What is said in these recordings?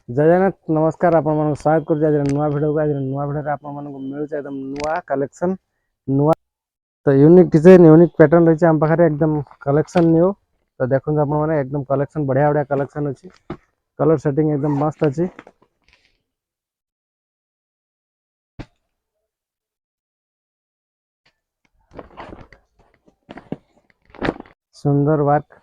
जय जगन्नाथ नमस्कार आपण स्वागत कर नुआ भिडियो को आज नुआ भिडियो आपण मिलूँ एकदम नुआ कलेक्शन नुआ तो यूनिक डिजाइन यूनिक पैटर्न रही आम पाखे एकदम कलेक्शन न्यू तो देखो आप एकदम कलेक्शन बढ़िया बढ़िया कलेक्शन अच्छी कलर सेटिंग एकदम मस्त अच्छी सुंदर वर्क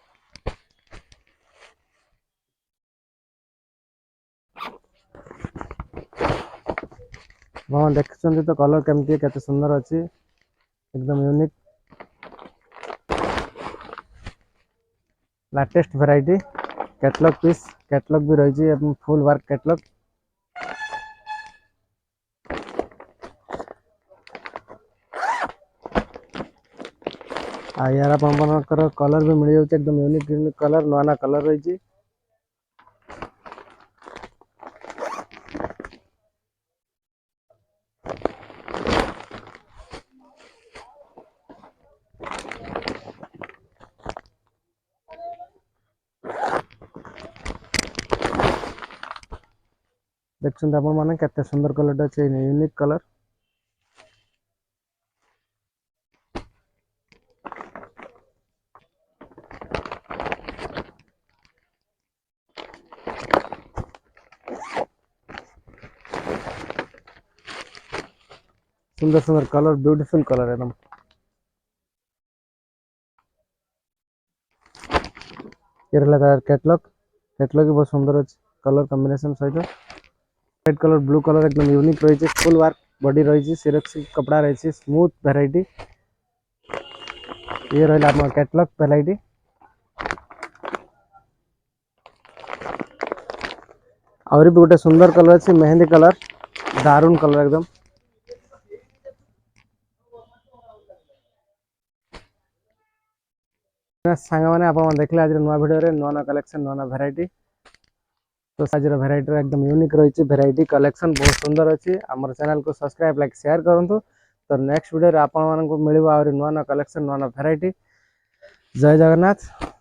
हाँ देखते तो कलर केमती केते सुंदर अच्छी एकदम unique latest variety catalogue piece catalogue भी रही है फुल वर्क कैटलॉग यार आपंकर कलर भी मिल जाए एकदम यूनिक यूनिक कलर नुआ नुआ कलर रही देखते आपने केते सुंदर कलर अच्छे यूनिक कलर सुंदर सुंदर कलर ब्यूटीफुल कलर एकदम ये रहा कैटलॉग कैटलॉग भी बहुत सुंदर अच्छे कलर कॉम्बिनेशन सहित रेड कलर ब्लू कलर एकदम यूनिक रही है फुल वर्क बॉडी रही सिरेक्स कपड़ा रही स्मूथ वेराइटी ये रहा कैटलॉग वेराइटी और भी गोटे सुंदर कलर अच्छे मेहंदी कलर दारुण कलर एकदम सांग मैंने आप देखले आज नुआ भिडियो नुआ नुआ कलेक्शन नुआ नुआ वेराइटी तो आज वेराइटी एकदम यूनिक रही वेराइटी कलेक्शन बहुत सुंदर अच्छी आम चैनल को सब्सक्राइब लाइक शेयर करूँ तो नेक्स्ट वीडियो आपण मानक मिल नुआ नुआ कलेक्शन नुआ नुआ वेराइटी जय जगन्नाथ।